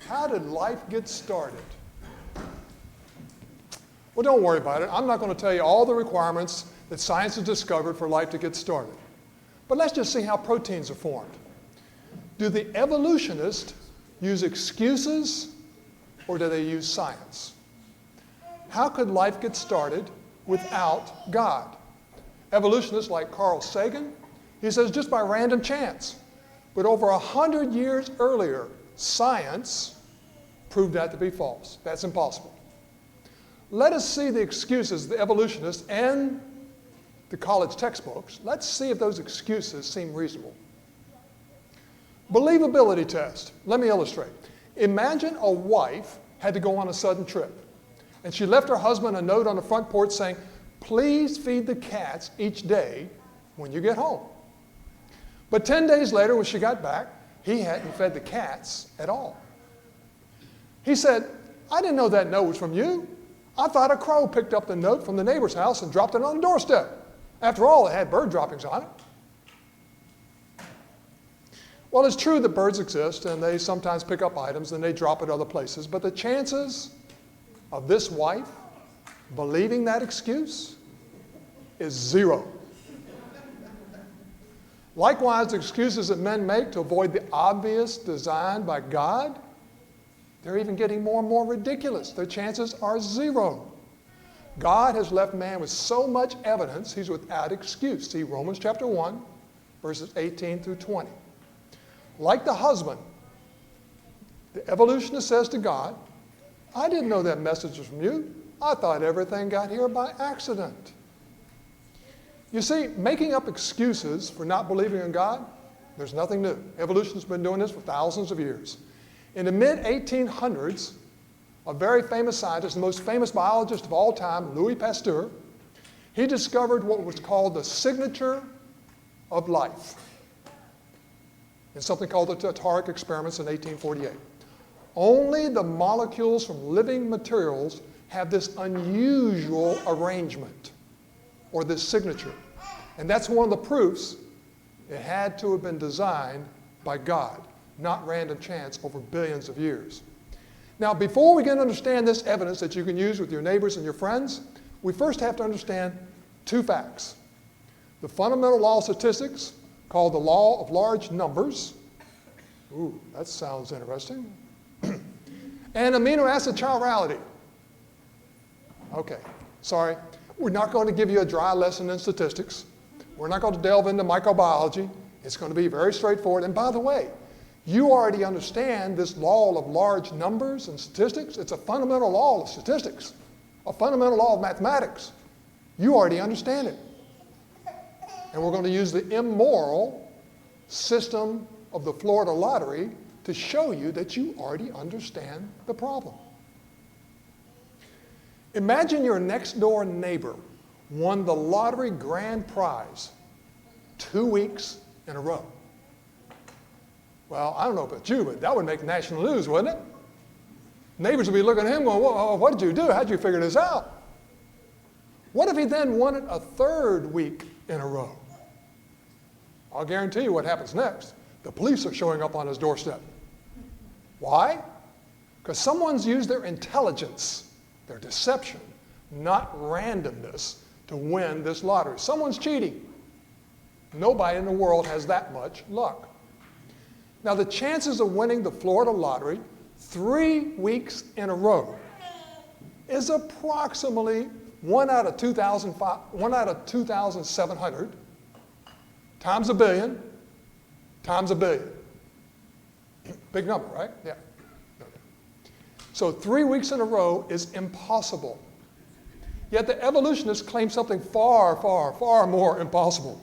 How did life get started? Well, don't worry about it. I'm not going to tell you all the requirements that science has discovered for life to get started. But let's just see how proteins are formed. Do the evolutionists use excuses or do they use science? How could life get started without God? Evolutionists like Carl Sagan, he says just by random chance. But over 100 years earlier, science proved that to be false. That's impossible. Let us see the excuses of the evolutionists and the college textbooks. Let's see if those excuses seem reasonable. Believability test. Let me illustrate. Imagine a wife had to go on a sudden trip, and she left her husband a note on the front porch saying, "Please feed the cats each day when you get home." But 10 days later, when she got back, he hadn't fed the cats at all. He said, "I didn't know that note was from you. I thought a crow picked up the note from the neighbor's house and dropped it on the doorstep. After all, it had bird droppings on it." Well, it's true that birds exist and they sometimes pick up items and they drop at other places, but the chances of this wife believing that excuse is 0. Likewise, the excuses that men make to avoid the obvious design by God, they're even getting more and more ridiculous. Their chances are 0. God has left man with so much evidence, he's without excuse. See Romans chapter 1, verses 18 through 20. Like the husband, the evolutionist says to God, "I didn't know that message was from you. I thought everything got here by accident." You see, making up excuses for not believing in God, there's nothing new. Evolution's been doing this for thousands of years. In the mid-1800s, a very famous scientist, the most famous biologist of all time, Louis Pasteur, he discovered what was called the signature of life in something called the Chirality experiments in 1848. Only the molecules from living materials have this unusual arrangement, or this signature. And that's one of the proofs it had to have been designed by God, not random chance over billions of years. Now, before we can understand this evidence that you can use with your neighbors and your friends, we first have to understand 2 facts. The fundamental law of statistics, called the law of large numbers. Ooh, that sounds interesting. And amino acid chirality. Okay, sorry. We're not going to give you a dry lesson in statistics. We're not going to delve into microbiology. It's going to be very straightforward. And by the way, you already understand this law of large numbers and statistics. It's a fundamental law of statistics, a fundamental law of mathematics. You already understand it. And we're going to use the immoral system of the Florida lottery to show you that you already understand the problem. Imagine your next door neighbor won the lottery grand prize 2 weeks in a row. Well, I don't know about you, but that would make national news, wouldn't it? Neighbors would be looking at him going, "Whoa, what did you do? How did you figure this out?" What if he then won it a 3rd week in a row? I'll guarantee you what happens next. The police are showing up on his doorstep. Why? Because someone's used their intelligence, their deception, not randomness, to win this lottery. Someone's cheating. Nobody in the world has that much luck. Now, the chances of winning the Florida lottery 3 weeks in a row is approximately 1 out of 2,700 times a billion times a billion. Big number, right? Yeah. Okay. So 3 weeks in a row is impossible. Yet the evolutionists claim something far, far, far more impossible.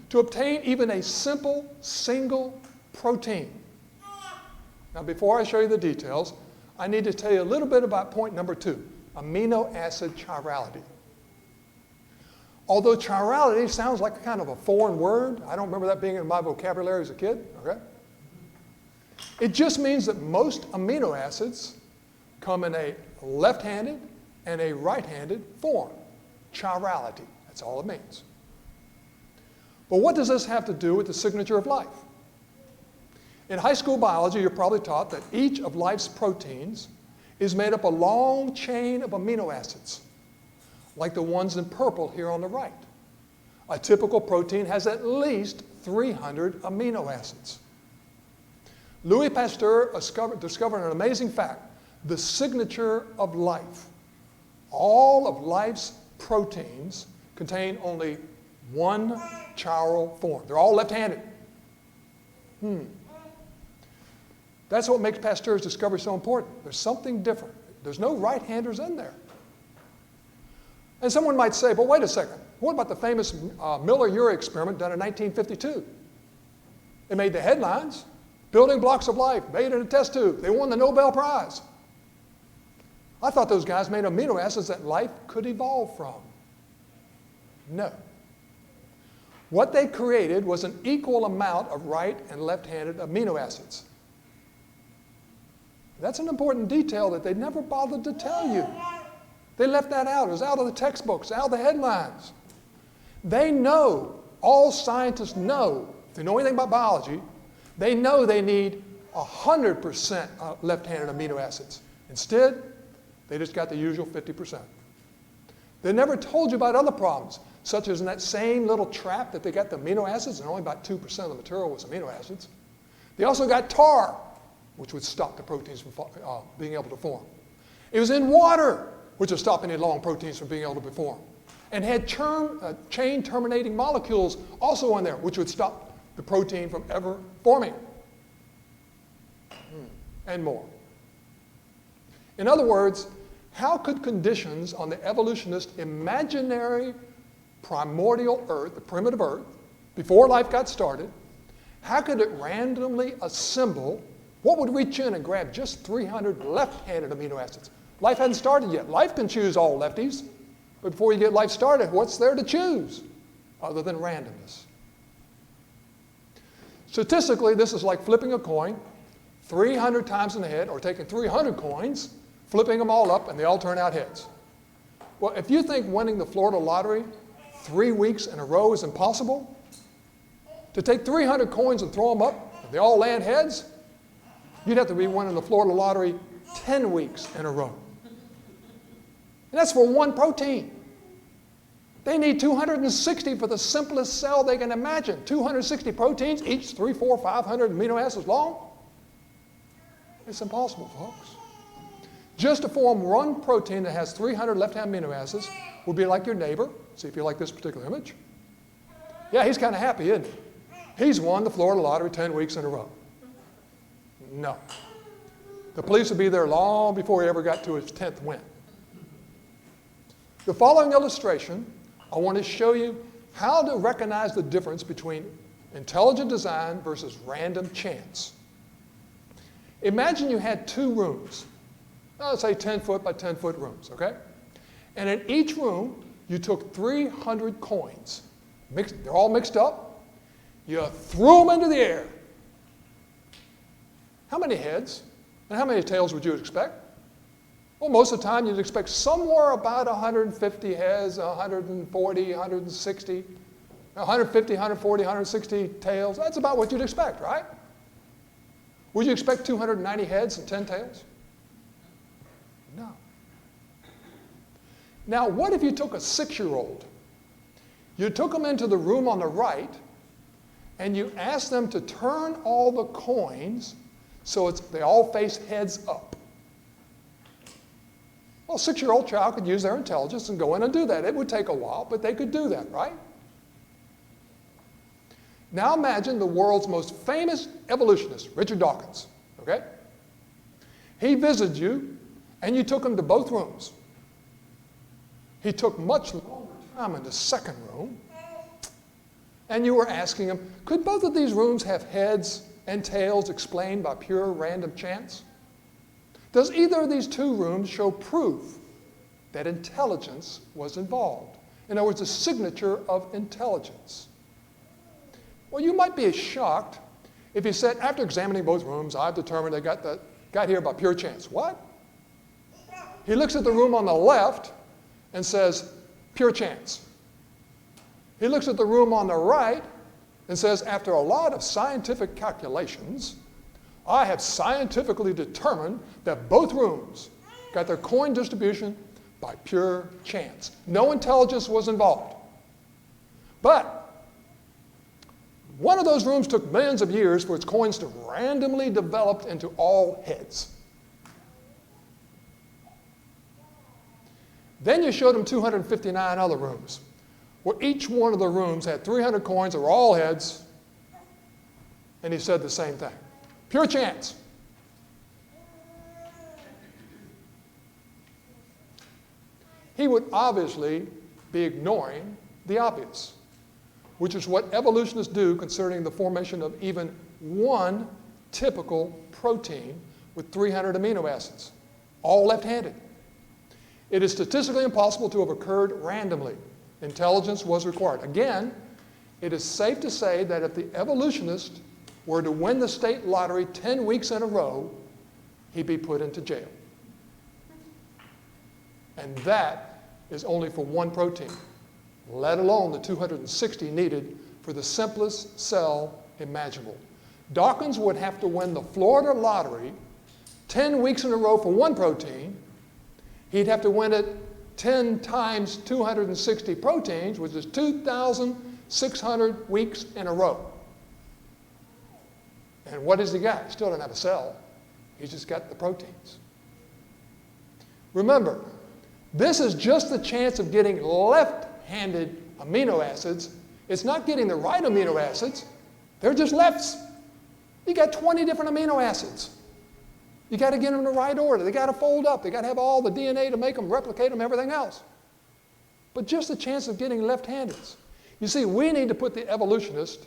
To obtain even a simple single protein. Now, before I show you the details, I need to tell you a little bit about point number 2, amino acid chirality. Although chirality sounds like kind of a foreign word, I don't remember that being in my vocabulary as a kid, okay? It just means that most amino acids come in a left-handed and a right-handed form. Chirality, that's all it means. But what does this have to do with the signature of life? In high school biology, you're probably taught that each of life's proteins is made up of a long chain of amino acids, like the ones in purple here on the right. A typical protein has at least 300 amino acids. Louis Pasteur discovered an amazing fact: the signature of life. All of life's proteins contain only one chiral form. They're all left-handed. That's what makes Pasteur's discovery so important. There's something different. There's no right-handers in there. And someone might say, but wait a second, what about the famous Miller-Urey experiment done in 1952? It made the headlines. Building blocks of life, made in a test tube. They won the Nobel Prize. I thought those guys made amino acids that life could evolve from. No. What they created was an equal amount of right and left-handed amino acids. That's an important detail that they never bothered to tell you. They left that out. It was out of the textbooks, out of the headlines. They know, all scientists know, if they know anything about biology, they know they need 100% left-handed amino acids. Instead, they just got the usual 50%. They never told you about other problems, such as in that same little trap that they got the amino acids, and only about 2% of the material was amino acids. They also got tar, which would stop the proteins from being able to form. It was in water, which would stop any long proteins from being able to be formed. And had chain terminating molecules also in there, which would stop the protein from ever forming. And more. In other words, how could conditions on the evolutionist imaginary primordial Earth, the primitive Earth, before life got started, how could it randomly assemble what would reach in and grab just 300 left-handed amino acids? Life hadn't started yet. Life can choose all lefties, but before you get life started, what's there to choose other than randomness? Statistically, this is like flipping a coin 300 times in the head, or taking 300 coins, flipping them all up, and they all turn out heads. Well, if you think winning the Florida lottery 3 weeks in a row is impossible, to take 300 coins and throw them up, and they all land heads, you'd have to be winning the Florida lottery 10 weeks in a row. And that's for one protein. They need 260 for the simplest cell they can imagine. 260 proteins, each 300, 400, 500 amino acids long. It's impossible, folks. Just to form one protein that has 300 left-hand amino acids would be like your neighbor. See if you like this particular image. Yeah, he's kind of happy, isn't he? He's won the Florida lottery 10 weeks in a row. No. The police would be there long before he ever got to his 10th win. The following illustration, I want to show you how to recognize the difference between intelligent design versus random chance. Imagine you had 2 rooms, let's say 10-foot by 10-foot rooms, okay? And in each room, you took 300 coins. They're all mixed up. You threw them into the air. How many heads and how many tails would you expect? Well, most of the time, you'd expect somewhere about 150 heads, 140, 160, 150, 140, 160 tails. That's about what you'd expect, right? Would you expect 290 heads and 10 tails? No. Now, what if you took a 6-year-old? You took them into the room on the right, and you asked them to turn all the coins so they all face heads up. Well, a 6-year-old child could use their intelligence and go in and do that. It would take a while, but they could do that, right? Now imagine the world's most famous evolutionist, Richard Dawkins, okay? He visited you, and you took him to both rooms. He took much longer time in the second room, and you were asking him, could both of these rooms have heads and tails explained by pure random chance? Does either of these 2 rooms show proof that intelligence was involved? In other words, a signature of intelligence. Well, you might be shocked if he said, after examining both rooms, I've determined they got here by pure chance. What? He looks at the room on the left and says, pure chance. He looks at the room on the right and says, after a lot of scientific calculations, I have scientifically determined that both rooms got their coin distribution by pure chance. No intelligence was involved. But one of those rooms took millions of years for its coins to randomly develop into all heads. Then you showed them 259 other rooms, where each one of the rooms had 300 coins that were all heads, and he said the same thing. Pure chance. He would obviously be ignoring the obvious, which is what evolutionists do concerning the formation of even one typical protein with 300 amino acids, all left-handed. It is statistically impossible to have occurred randomly. Intelligence was required. Again, it is safe to say that if the evolutionist were to win the state lottery 10 weeks in a row, he'd be put into jail. And that is only for one protein, let alone the 260 needed for the simplest cell imaginable. Dawkins would have to win the Florida lottery 10 weeks in a row for one protein. He'd have to win it 10 times 260 proteins, which is 2,600 weeks in a row. And what has he got? He still doesn't have a cell. He's just got the proteins. Remember, this is just the chance of getting left-handed amino acids. It's not getting the right amino acids. They're just lefts. You got 20 different amino acids. You got to get them in the right order. They got to fold up. They got to have all the DNA to make them, replicate them, everything else. But just the chance of getting left-handeds. You see, we need to put the evolutionist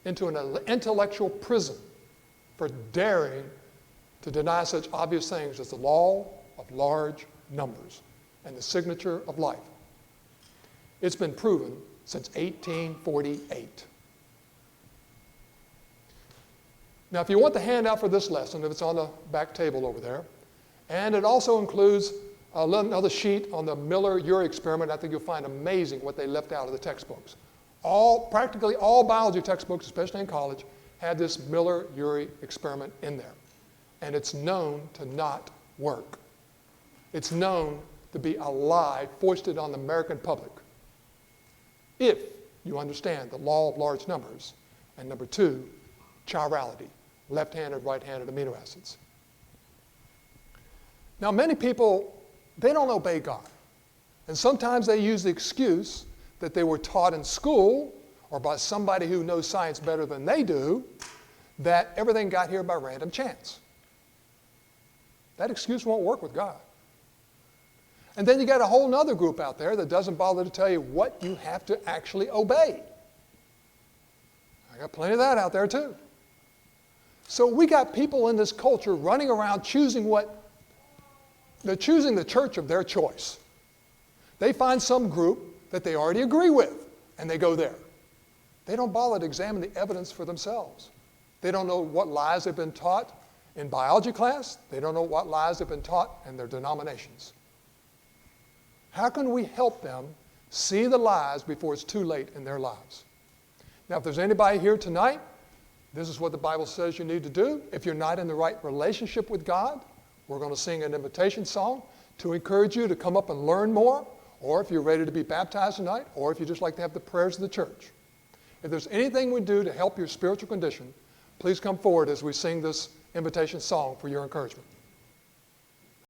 into an intellectual prison for daring to deny such obvious things as the law of large numbers and the signature of life. It's been proven since 1848. Now, if you want the handout for this lesson, it's on the back table over there. And it also includes another sheet on the Miller-Urey Experiment. I think you'll find amazing what they left out of the textbooks. Practically all biology textbooks, especially in college, had this Miller-Urey Experiment in there. And it's known to not work. It's known to be a lie foisted on the American public. If you understand the law of large numbers, and number two, chirality, left-handed, right-handed amino acids. Now, many people, they don't obey God. And sometimes they use the excuse that they were taught in school or by somebody who knows science better than they do, that everything got here by random chance. That excuse won't work with God. And then you got a whole other group out there that doesn't bother to tell you what you have to actually obey. I got plenty of that out there too. So we got people in this culture running around choosing they're choosing the church of their choice. They find some group that they already agree with, and they go there. They don't bother to examine the evidence for themselves. They don't know what lies they've been taught in biology class. They don't know what lies they've been taught in their denominations. How can we help them see the lies before it's too late in their lives? Now, if there's anybody here tonight, this is what the Bible says you need to do. If you're not in the right relationship with God, we're going to sing an invitation song to encourage you to come up and learn more, or if you're ready to be baptized tonight, or if you just like to have the prayers of the church. If there's anything we do to help your spiritual condition, please come forward as we sing this invitation song for your encouragement.